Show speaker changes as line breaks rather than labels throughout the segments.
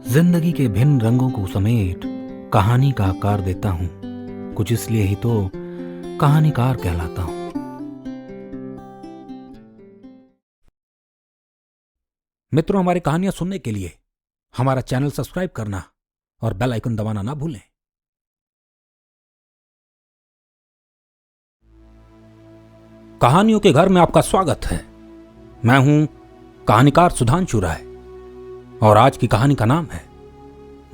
जिंदगी के भिन्न रंगों को समेट कहानी का आकार देता हूं। कुछ इसलिए ही तो कहानीकार कहलाता हूं। मित्रों, हमारी कहानियां सुनने के लिए हमारा चैनल सब्सक्राइब करना और बेल आइकन दबाना ना भूलें। कहानियों के घर में आपका स्वागत है। मैं हूं कहानीकार सुधांशु राय और आज की कहानी का नाम है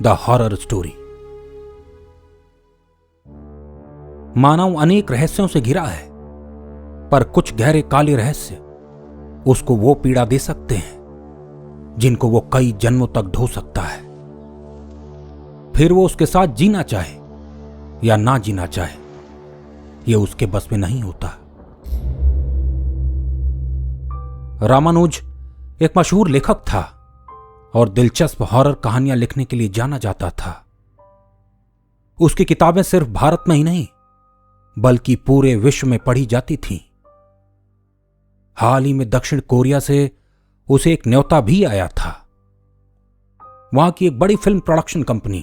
द हॉरर स्टोरी। मानव अनेक रहस्यों से घिरा है, पर कुछ गहरे काले रहस्य उसको वो पीड़ा दे सकते हैं जिनको वो कई जन्मों तक ढो सकता है। फिर वो उसके साथ जीना चाहे या ना जीना चाहे, ये उसके बस में नहीं होता। रामानुज एक मशहूर लेखक था और दिलचस्प हॉरर कहानियां लिखने के लिए जाना जाता था। उसकी किताबें सिर्फ भारत में ही नहीं बल्कि पूरे विश्व में पढ़ी जाती थीं। हाल ही में दक्षिण कोरिया से उसे एक न्योता भी आया था। वहां की एक बड़ी फिल्म प्रोडक्शन कंपनी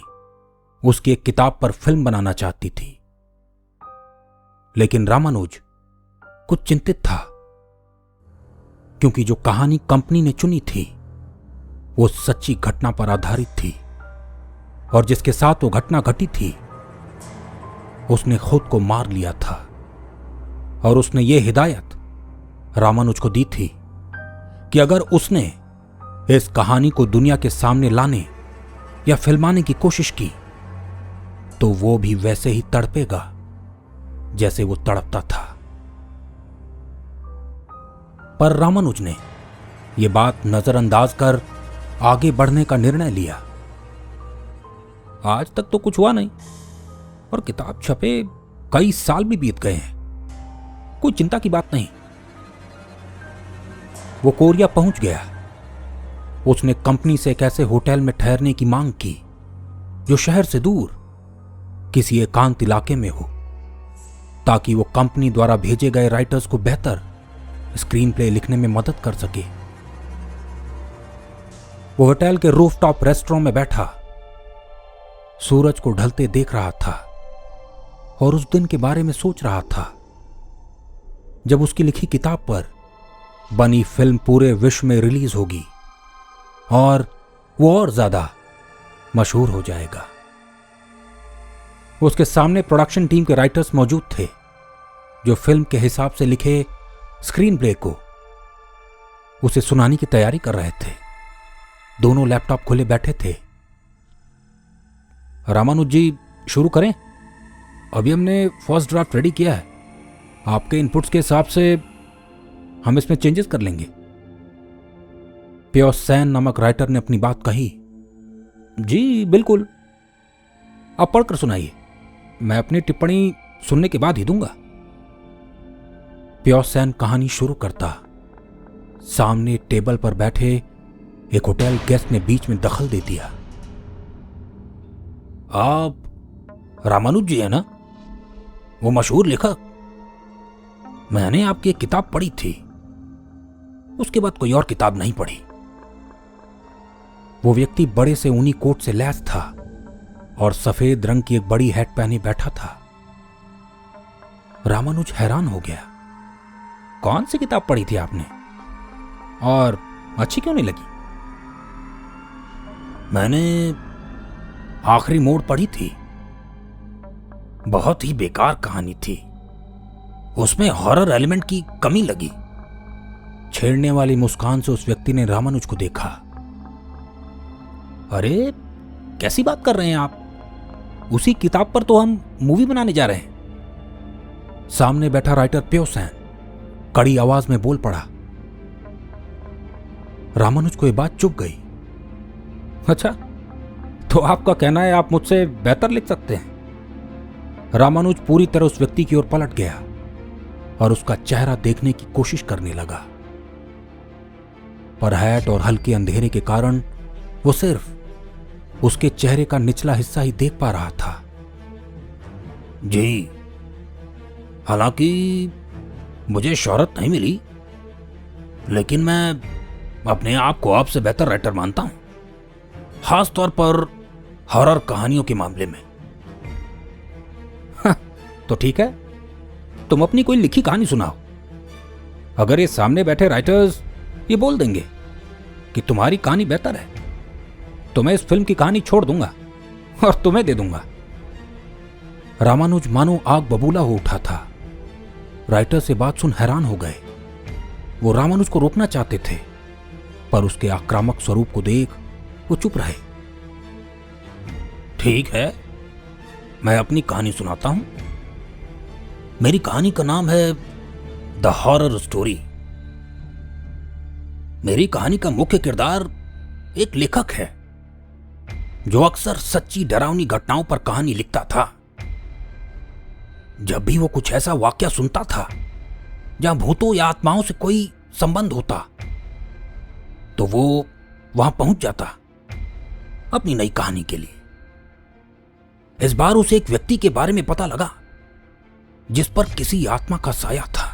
उसकी एक किताब पर फिल्म बनाना चाहती थी, लेकिन रामानुज कुछ चिंतित था क्योंकि जो कहानी कंपनी ने चुनी थी वो सच्ची घटना पर आधारित थी और जिसके साथ वो घटना घटी थी उसने खुद को मार लिया था। और उसने ये हिदायत रामानुज को दी थी कि अगर उसने इस कहानी को दुनिया के सामने लाने या फिल्माने की कोशिश की तो वो भी वैसे ही तड़पेगा जैसे वो तड़पता था। पर रामानुज ने यह बात नजरअंदाज कर आगे बढ़ने का निर्णय लिया। आज तक तो कुछ हुआ नहीं और किताब छपे कई साल भी बीत गए हैं, कोई चिंता की बात नहीं। वो कोरिया पहुंच गया। उसने कंपनी से एक ऐसे होटल में ठहरने की मांग की जो शहर से दूर किसी एकांत इलाके में हो, ताकि वो कंपनी द्वारा भेजे गए राइटर्स को बेहतर स्क्रीन प्ले लिखने में मदद कर सके। वो होटल के रूफटॉप रेस्टोरेंट में बैठा सूरज को ढलते देख रहा था और उस दिन के बारे में सोच रहा था जब उसकी लिखी किताब पर बनी फिल्म पूरे विश्व में रिलीज होगी और वो और ज्यादा मशहूर हो जाएगा। उसके सामने प्रोडक्शन टीम के राइटर्स मौजूद थे जो फिल्म के हिसाब से लिखे स्क्रीन प्ले को उसे सुनाने की तैयारी कर रहे थे। दोनों लैपटॉप खुले बैठे थे। रामानुज जी, शुरू करें? अभी हमने फर्स्ट ड्राफ्ट रेडी किया है। आपके इनपुट्स के हिसाब से हम इसमें चेंजेस कर लेंगे। पियोस सैन नामक राइटर ने अपनी बात कही। जी बिल्कुल, आप पढ़कर सुनाइए, मैं अपनी टिप्पणी सुनने के बाद ही दूंगा। पियोस सैन कहानी शुरू करता। सामने टेबल पर बैठे एक होटल गेस्ट ने बीच में दखल दे दिया। आप रामानुज जी है ना, वो मशहूर लेखक? मैंने आपकी एक किताब पढ़ी थी, उसके बाद कोई और किताब नहीं पढ़ी। वो व्यक्ति बड़े से ऊनी कोट से लैस था और सफेद रंग की एक बड़ी हैट पहने बैठा था। रामानुज हैरान हो गया। कौन सी किताब पढ़ी थी आपने और अच्छी क्यों नहीं लगी? मैंने आखिरी मोड़ पढ़ी थी, बहुत ही बेकार कहानी थी, उसमें हॉरर एलिमेंट की कमी लगी। छेड़ने वाली मुस्कान से उस व्यक्ति ने रामानुज को देखा। अरे कैसी बात कर रहे हैं आप, उसी किताब पर तो हम मूवी बनाने जा रहे हैं। सामने बैठा राइटर पियोस सैन कड़ी आवाज में बोल पड़ा। रामानुज को यह बात चुभ गई। अच्छा, तो आपका कहना है आप मुझसे बेहतर लिख सकते हैं? रामानुज पूरी तरह उस व्यक्ति की ओर पलट गया और उसका चेहरा देखने की कोशिश करने लगा, पर हैट और हल्के अंधेरे के कारण वो सिर्फ उसके चेहरे का निचला हिस्सा ही देख पा रहा था। जी, हालांकि मुझे शोहरत नहीं मिली, लेकिन मैं अपने आप को आपसे बेहतर राइटर मानता हूं। खास तौर पर हॉरर कहानियों के मामले में। तो ठीक है, तुम अपनी कोई लिखी कहानी सुनाओ। अगर ये सामने बैठे राइटर्स ये बोल देंगे कि तुम्हारी कहानी बेहतर है, तो मैं इस फिल्म की कहानी छोड़ दूंगा और तुम्हें दे दूंगा। रामानुज मानो आग बबूला हो उठा था। राइटर से बात सुन हैरान हो गए। वो रामानुज को रोकना चाहते थे, पर उसके आक्रामक स्वरूप को देख वो चुप रहे। ठीक है, मैं अपनी कहानी सुनाता हूं। मेरी कहानी का नाम है द हॉरर स्टोरी। मेरी कहानी का मुख्य किरदार एक लेखक है जो अक्सर सच्ची डरावनी घटनाओं पर कहानी लिखता था। जब भी वो कुछ ऐसा वाकया सुनता था जहां भूतों या आत्माओं से कोई संबंध होता, तो वो वहां पहुंच जाता अपनी नई कहानी के लिए। इस बार उसे एक व्यक्ति के बारे में पता लगा जिस पर किसी आत्मा का साया था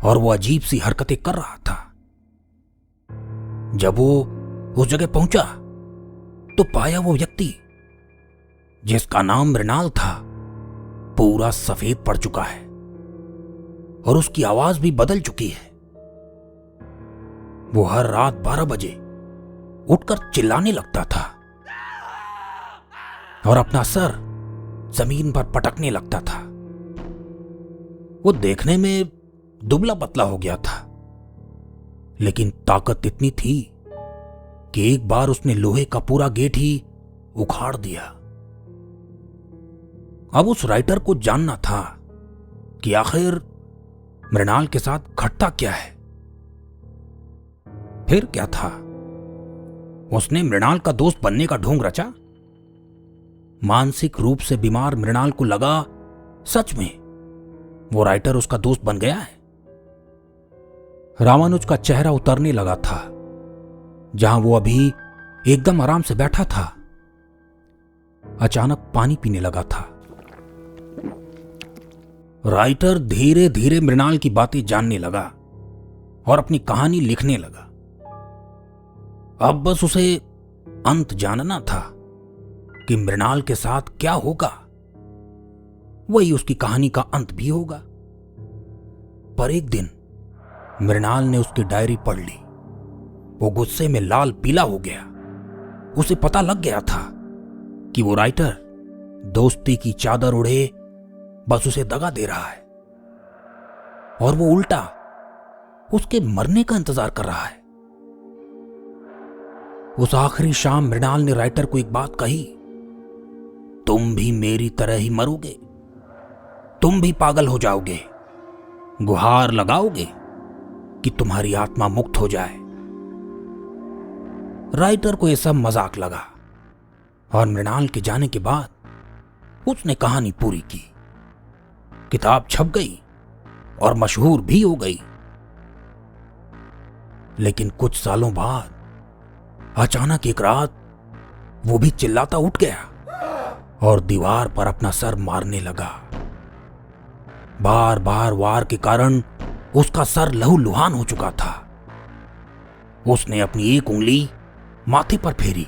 और वो अजीब सी हरकतें कर रहा था। जब वो उस जगह पहुंचा तो पाया वो व्यक्ति, जिसका नाम मृणाल था, पूरा सफेद पड़ चुका है और उसकी आवाज भी बदल चुकी है। वो हर रात 12 बजे उठकर चिल्लाने लगता था और अपना सर जमीन पर पटकने लगता था। वो देखने में दुबला पतला हो गया था, लेकिन ताकत इतनी थी कि एक बार उसने लोहे का पूरा गेट ही उखाड़ दिया। अब उस राइटर को जानना था कि आखिर मृणाल के साथ घटता क्या है। फिर क्या था? उसने मृणाल का दोस्त बनने का ढोंग रचा। मानसिक रूप से बीमार मृणाल को लगा सच में वो राइटर उसका दोस्त बन गया है। रामानुज का चेहरा उतरने लगा था। जहां वो अभी एकदम आराम से बैठा था, अचानक पानी पीने लगा था। राइटर धीरे धीरे मृणाल की बातें जानने लगा और अपनी कहानी लिखने लगा। अब बस उसे अंत जानना था कि मृणाल के साथ क्या होगा। वही उसकी कहानी का अंत भी होगा। पर एक दिन मृणाल ने उसकी डायरी पढ़ ली। वो गुस्से में लाल पीला हो गया। उसे पता लग गया था कि वो राइटर दोस्ती की चादर ओढ़े बस उसे दगा दे रहा है और वो उल्टा उसके मरने का इंतजार कर रहा है। उस आखिरी शाम मृणाल ने राइटर को एक बात कही, तुम भी मेरी तरह ही मरोगे, तुम भी पागल हो जाओगे, गुहार लगाओगे कि तुम्हारी आत्मा मुक्त हो जाए। राइटर को यह सब मजाक लगा और मृणाल के जाने के बाद उसने कहानी पूरी की। किताब छप गई और मशहूर भी हो गई। लेकिन कुछ सालों बाद अचानक एक रात वो भी चिल्लाता उठ गया और दीवार पर अपना सर मारने लगा। बार बार वार के कारण उसका सर लहूलुहान हो चुका था। उसने अपनी एक उंगली माथे पर फेरी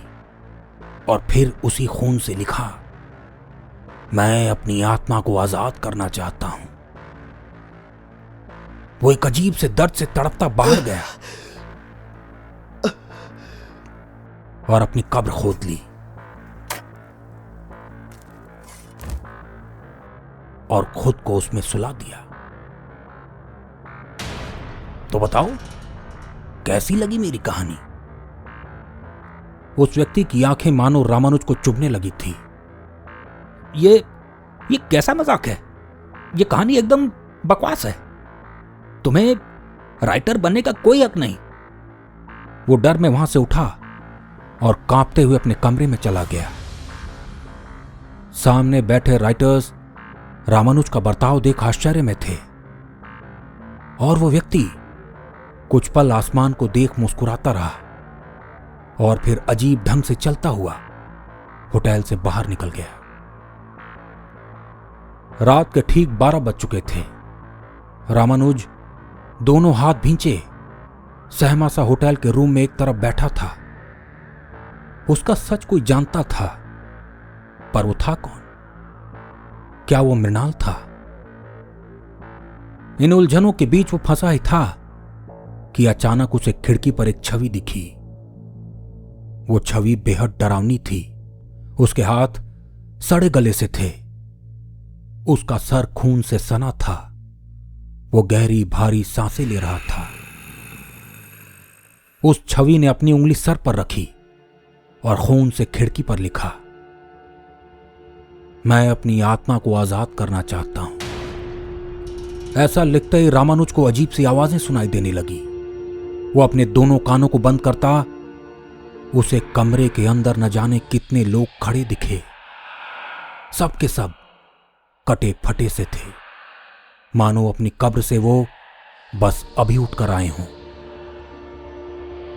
और फिर उसी खून से लिखा, मैं अपनी आत्मा को आजाद करना चाहता हूं। वो एक अजीब से दर्द से तड़पता बाहर गया और अपनी कब्र खोद ली और खुद को उसमें सुला दिया। तो बताओ कैसी लगी मेरी कहानी? उस व्यक्ति की आंखें मानो रामानुज को चुभने लगी थी। ये कैसा मजाक है? ये कहानी एकदम बकवास है। तुम्हें राइटर बनने का कोई हक नहीं। वो डर में वहां से उठा और कांपते हुए अपने कमरे में चला गया। सामने बैठे राइटर्स रामानुज का बर्ताव देख आश्चर्य में थे और वो व्यक्ति कुछ पल आसमान को देख मुस्कुराता रहा और फिर अजीब ढंग से चलता हुआ होटल से बाहर निकल गया। रात के ठीक 12 बज चुके थे। रामानुज दोनों हाथ भींचे सहमा सा होटल के रूम में एक तरफ बैठा था उसका सच कोई जानता था, पर वो था कौन? क्या वो मृणाल था? इन उलझनों के बीच वो फंसा ही था कि अचानक उसे खिड़की पर एक छवि दिखी। वो छवि बेहद डरावनी थी। उसके हाथ सड़े गले से थे, उसका सर खून से सना था, वो गहरी भारी सांसें ले रहा था। उस छवि ने अपनी उंगली सर पर रखी और खून से खिड़की पर लिखा, मैं अपनी आत्मा को आजाद करना चाहता हूं। ऐसा लिखते ही रामानुज को अजीब सी आवाजें सुनाई देने लगी। वो अपने दोनों कानों को बंद करता, उसे कमरे के अंदर न जाने कितने लोग खड़े दिखे। सब के सब कटे फटे से थे, मानो अपनी कब्र से वो बस अभी उठकर आए हों।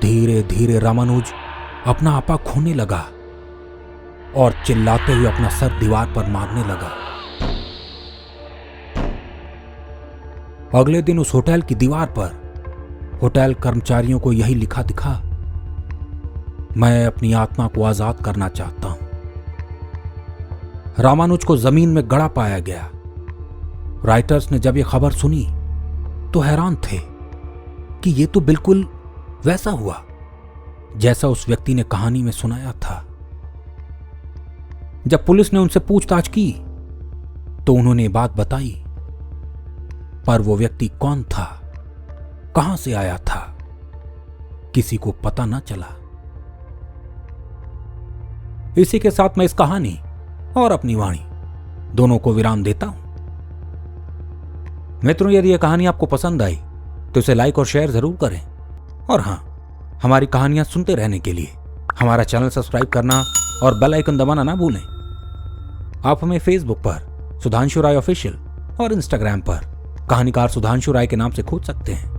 धीरे धीरे रामानुज अपना आपा खोने लगा और चिल्लाते हुए अपना सर दीवार पर मारने लगा। अगले दिन उस होटल की दीवार पर होटल कर्मचारियों को यही लिखा दिखा, मैं अपनी आत्मा को आजाद करना चाहता हूं। रामानुज को जमीन में गड़ा पाया गया। राइटर्स ने जब यह खबर सुनी तो हैरान थे कि यह तो बिल्कुल वैसा हुआ जैसा उस व्यक्ति ने कहानी में सुनाया था। जब पुलिस ने उनसे पूछताछ की तो उन्होंने बात बताई, पर वो व्यक्ति कौन था, कहां से आया था, किसी को पता न चला। इसी के साथ मैं इस कहानी और अपनी वाणी दोनों को विराम देता हूं। मित्रों, यदि यह कहानी आपको पसंद आई तो इसे लाइक और शेयर जरूर करें, और हां, हमारी कहानियां सुनते रहने के लिए हमारा चैनल सब्सक्राइब करना और बेल आइकन दबाना ना भूलें। आप हमें फेसबुक पर सुधांशु राय ऑफिशियल और इंस्टाग्राम पर कहानीकार सुधांशु राय के नाम से खोज सकते हैं।